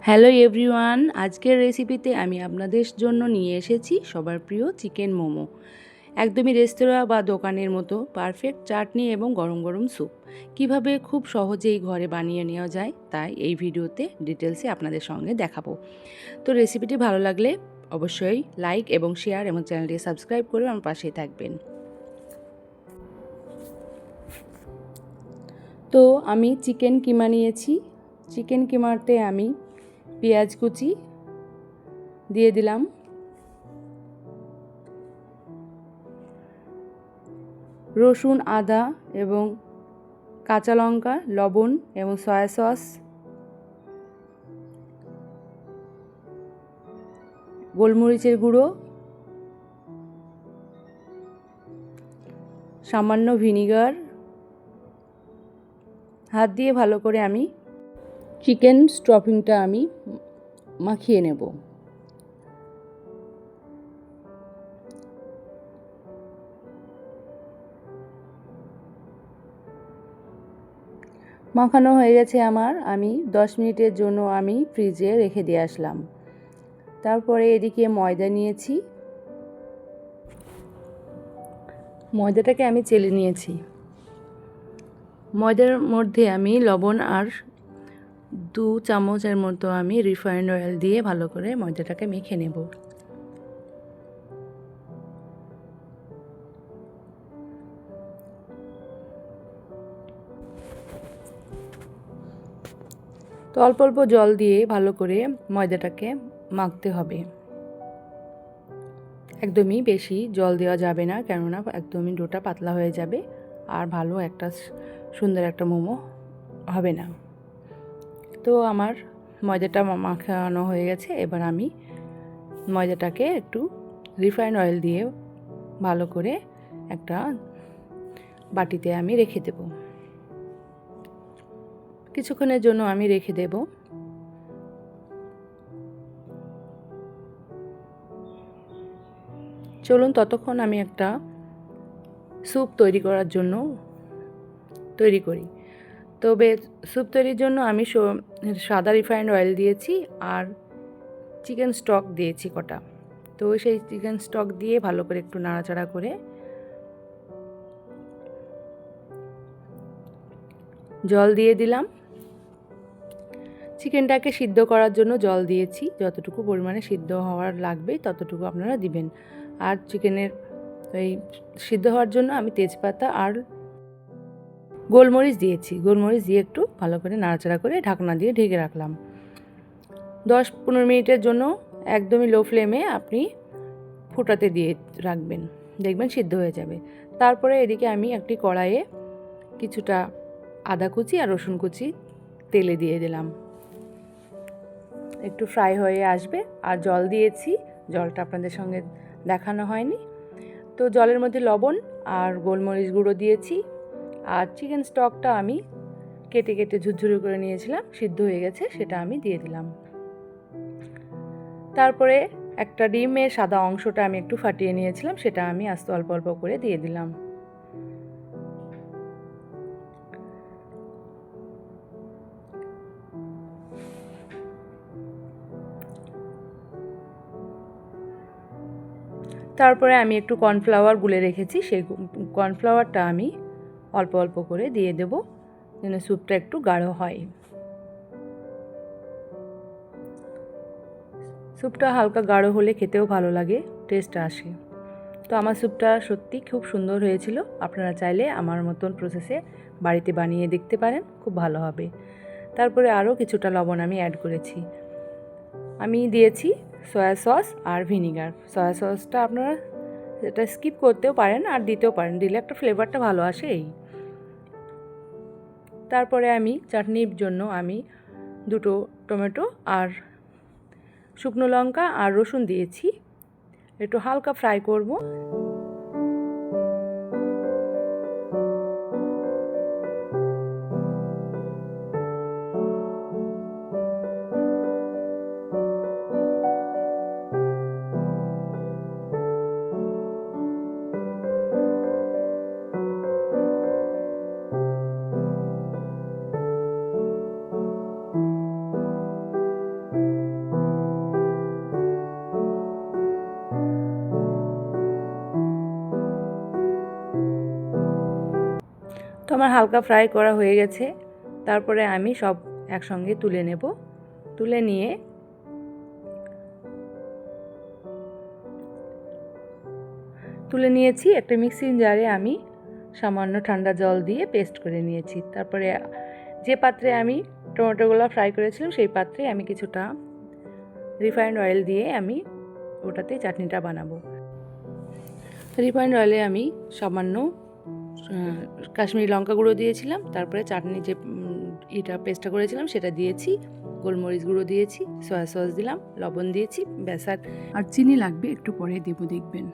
Hello everyone, আজকের রেসিপিতে আমি আপনাদের জন্য নিয়ে এসেছি সবার প্রিয় চিকেন মোমো। একদমই রেস্তোরাঁ বা দোকানের মতো পারফেক্ট চাটনি এবং গরম গরম স্যুপ কিভাবে খুব সহজেই ঘরে বানিয়ে নেওয়া যায়, তাই এই ভিডিওতে ডিটেলসে আপনাদের সঙ্গে দেখাবো। তো রেসিপিটি ভালো লাগলে অবশ্যই লাইক এবং শেয়ার এবং চ্যানেলটি সাবস্ক্রাইব করে আমার পাশেই থাকবেন। তো আমি চিকেন কিমা নিয়েছি। চিকেন কিমাতে আমি পেঁয়াজ কুচি দিয়ে দিলাম, রসুন, আদা এবং কাঁচা লঙ্কা, লবণ এবং সয়া সস, গোলমরিচের গুঁড়ো, সামান্য ভিনিগার, হাত দিয়ে ভালো করে আমি চিকেন স্টফিংটা আমি মাখিয়ে নেব। মাখানো হয়ে গেছে আমার। আমি 10 মিনিটের জন্য আমি ফ্রিজে রেখে দিয়ে আসলাম। তারপরে এদিকে ময়দা নিয়েছি, ময়দাটাকে আমি চেলে নিয়েছি। ময়দার মধ্যে আমি লবণ আর 2 চামচের মতো আমি রিফাইন্ড অয়েল দিয়ে ভালো করে ময়দাটাকে মেখে নেব। তো অল্প অল্প জল দিয়ে ভালো করে ময়দাটাকে মাখতে হবে। একদমই বেশি জল দেওয়া যাবে না, কেননা একদমই ডোটা পাতলা হয়ে যাবে আর ভালো একটা সুন্দর একটা মোমো হবে না। তো আমার ময়দাটা মাখানো হয়ে গেছে। এবার আমি ময়দাটাকে একটু রিফাইন্ড অয়েল দিয়ে ভালো করে একটা বাটিতে আমি রেখে দেব। কিছুক্ষণের জন্য আমি রেখে দেব। চলুন ততক্ষণ আমি একটা স্যুপ তৈরি করার জন্য তৈরি করি। তবে স্যুপ তৈরির জন্য আমি সাদা রিফাইন্ড অয়েল দিয়েছি আর চিকেন স্টক দিয়েছি কটা। তো সেই চিকেন স্টক দিয়ে ভালো করে একটু নাড়াচাড়া করে জল দিয়ে দিলাম। চিকেনটাকে সিদ্ধ করার জন্য জল দিয়েছি, যতটুকু পরিমাণে সিদ্ধ হওয়ার লাগবে ততটুকু আপনারা দিবেন। আর চিকেনের এই সিদ্ধ হওয়ার জন্য আমি তেজপাতা আর গোলমরিচ দিয়েছি। গোলমরিচ দিয়ে একটু ভালো করে নাড়াচাড়া করে ঢাকনা দিয়ে ঢেকে রাখলাম। 10-15 মিনিটের জন্য একদমই লো ফ্লেমে আপনি ফোটাতে দিয়ে রাখবেন, দেখবেন সিদ্ধ হয়ে যাবে। তারপরে এদিকে আমি একটি কড়াইয়ে কিছুটা আদা কুচি আর রসুন কুচি তেলে দিয়ে দিলাম। একটু ফ্রাই হয়ে আসবে আর জল দিয়েছি, জলটা আপনাদের সঙ্গে দেখানো হয়নি। তো জলের মধ্যে লবণ আর গোলমরিচ গুঁড়ো দিয়েছি আর চিকেন স্টকটা আমি কেটে কেটে ঝুরঝুরে করে নিয়েছিলাম, সিদ্ধ হয়ে গেছে, সেটা আমি দিয়ে দিলাম। তারপরে একটা ডিমের সাদা অংশটা আমি একটু ফাটিয়ে নিয়েছিলাম, সেটা আমি আস্তে অল্প অল্প করে দিয়ে দিলাম। তারপরে আমি একটু কর্নফ্লাওয়ার গুলে রেখেছি, সেই কর্নফ্লাওয়ারটা আমি অল্প অল্প করে দিয়ে দেব, যেন স্যুপটা একটু গাঢ় হয়। স্যুপটা হালকা গাঢ় হলে খেতেও ভালো লাগে, টেস্ট আসে। তো আমার স্যুপটা সত্যি খুব সুন্দর হয়েছিল। আপনারা চাইলে আমার মতন প্রসেসে বাড়িতে বানিয়ে দেখতে পারেন, খুব ভালো হবে। তারপরে আরও কিছুটা লবণ আমি অ্যাড করেছি। আমি দিয়েছি সয়া সস আর ভিনিগার। সয়া সসটা আপনারা এটা স্কিপ করতেও পারেন আর দিতেও পারেন, দিলে একটা ফ্লেভারটা ভালো আসে এই। তারপরে আমি চাটনির জন্য আমি 2 টমেটো আর শুকনো লঙ্কা আর রসুন দিয়েছি, একটু হালকা ফ্রাই করব। আমার হালকা ফ্রাই করা হয়ে গেছে। তারপরে আমি সব একসঙ্গে তুলে নেব। তুলে নিয়ে নিয়েছি একটা মিক্সিং জারে। আমি সামান্য ঠান্ডা জল দিয়ে পেস্ট করে নিয়েছি। তারপরে যে পাত্রে আমি টমেটোগুলো ফ্রাই করেছিলাম সেই পাত্রে আমি কিছুটা রিফাইন্ড অয়েল দিয়ে আমি ওটাতে চাটনিটা বানাবো। রিফাইন্ড অয়েলে আমি সামান্য কাশ্মীরি লঙ্কা গুঁড়ো দিয়েছিলাম। তারপরে চাটনি যে পেস্টটা করেছিলাম সেটা দিয়েছি, গোলমরিচ গুঁড়ো দিয়েছি, সয়া সস দিলাম, লবণ দিয়েছি, ব্যাস। আর চিনি লাগবে, একটু পরে দেবো দেখবেন।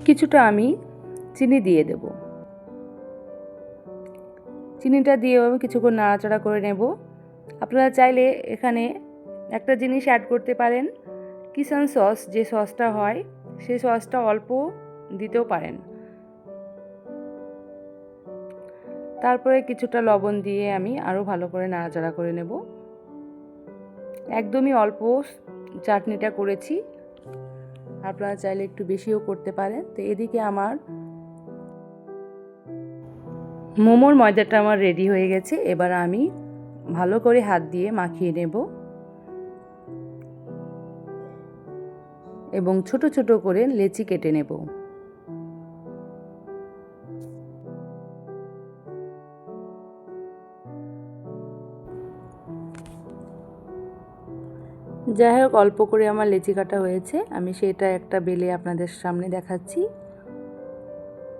কিছুটা আমি চিনি দিয়ে দেব। চিনিটা দিয়েও আমি কিছুক্ষণ নাড়াচাড়া করে নেব। আপনারা চাইলে এখানে একটা জিনিস অ্যাড করতে পারেন, কিষান সস যে সসটা হয় সেই সসটা অল্প দিতেও পারেন। তারপরে কিছুটা লবণ দিয়ে আমি আরও ভালো করে নাড়াচাড়া করে নেব। একদমই অল্প চাটনিটা করেছি, আপনারা চাইলে একটু বেশিও করতে পারেন। তো এদিকে আমার মোমোর ময়দাটা আমার রেডি হয়ে গেছে। এবার আমি ভালো করে হাত দিয়ে মাখিয়ে নেব এবং ছোট ছোট করে লেচি কেটে নেব। যাই হোক, অল্প করে আমার লেচি কাটা হয়েছে। আমি সেটা একটা বেলে আপনাদের সামনে দেখাচ্ছি।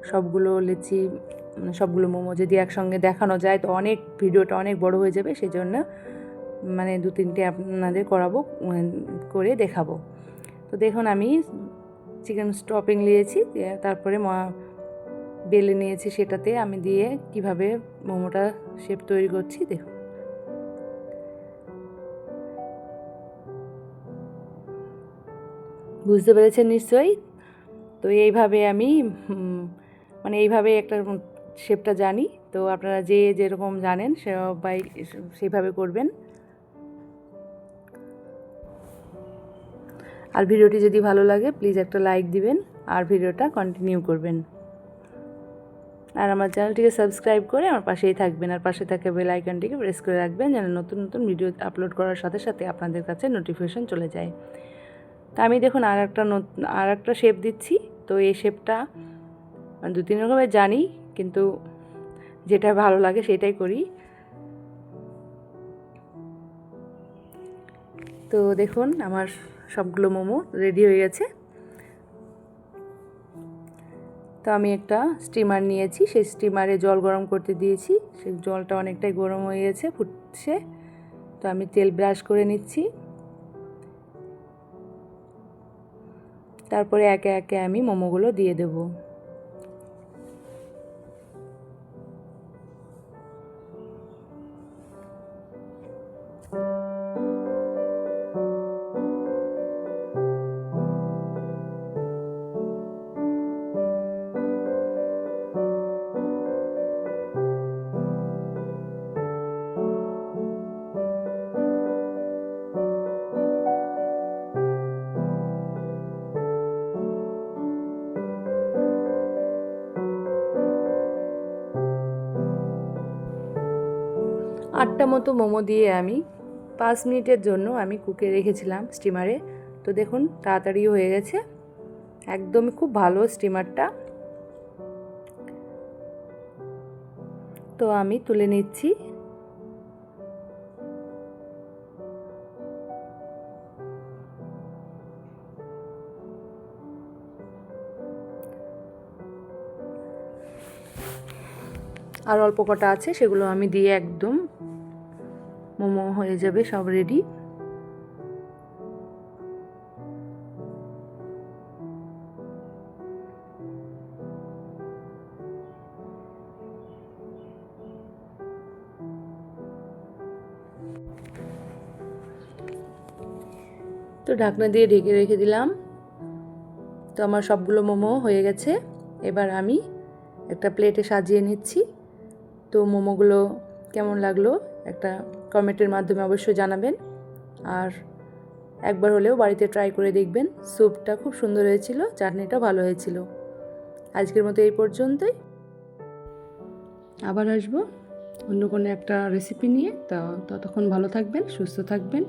সবগুলো লেচি সবগুলো মোমো যদি একসঙ্গে দেখানো যায় তো ভিডিওটা অনেক বড় হয়ে যাবে, সেই জন্য দু তিনটে আপনাদের করে দেখাবো। তো দেখুন আমি চিকেন স্টপিং নিয়েছি, তারপরে বেলে নিয়েছি, সেটাতে আমি দিয়ে কিভাবে মোমোটা শেপ তৈরি করছি দেখুন। বুঝতে পেরেছেন নিশ্চয়ই? তো এইভাবে আমি এইভাবে একটা শেপটা জানি। তো আপনারা যে যেরকম জানেন সবাই সেইভাবে করবেন। আর ভিডিওটি যদি ভালো লাগে প্লিজ একটা লাইক দিবেন আর ভিডিওটা কন্টিনিউ করবেন। আর আমার চ্যানেলটিকে সাবস্ক্রাইব করে আমার পাশেই থাকবেন, আর পাশে থাকা বেল আইকনটিকে প্রেস করে রাখবেন যেন নতুন নতুন ভিডিও আপলোড করার সাথে সাথে আপনাদের কাছে নোটিফিকেশন চলে যায়। তা আমি দেখুন আর একটা শেপ দিচ্ছি। তো এই শেপটা দু তিন রকমের জানি, কিন্তু যেটা ভালো লাগে সেটাই করি। তো দেখুন আমার সবগুলো মোমো রেডি হয়ে গেছে। তো আমি একটা স্টিমার নিয়েছি, সেই স্টিমারে জল গরম করতে দিয়েছি। সেই জলটা অনেকটাই গরম হয়ে গেছে, ফুটছে। তো আমি তেল ব্রাশ করে নিচ্ছি। তারপরে একে একে আমি মোমোগুলো দিয়ে দেবো। আটটা মতো মোমো দিয়ে আমি 5 মিনিটের জন্য আমি কুকে রেখেছিলাম স্টিমারে। তো দেখুন তাড়াতাড়ি হয়ে গেছে, একদমই খুব ভালো স্টিমারটা। তো আমি তুলে নিচ্ছি। আর অল্প কটা আছে, সেগুলো আমি দিয়ে একদম মোমো হয়ে যাবে সব রেডি। তো ঢাকনা দিয়ে ঢেকে রেখে দিলাম। তো আমার সবগুলো মোমো হয়ে গেছে। এবার আমি একটা প্লেটে সাজিয়ে নিচ্ছি। তো মোমোগুলো কেমন লাগলো একটা কমেন্টের মাধ্যমে অবশ্যই জানাবেন। আর একবার হলেও বাড়িতে ট্রাই করে দেখবেন। স্যুপটা খুব সুন্দর হয়েছিল, চাটনিটা ভালো হয়েছিল। আজকের মতো এই পর্যন্তই। আবার আসবো অন্য কোনো একটা রেসিপি নিয়ে। ততক্ষণ ভালো থাকবেন, সুস্থ থাকবেন।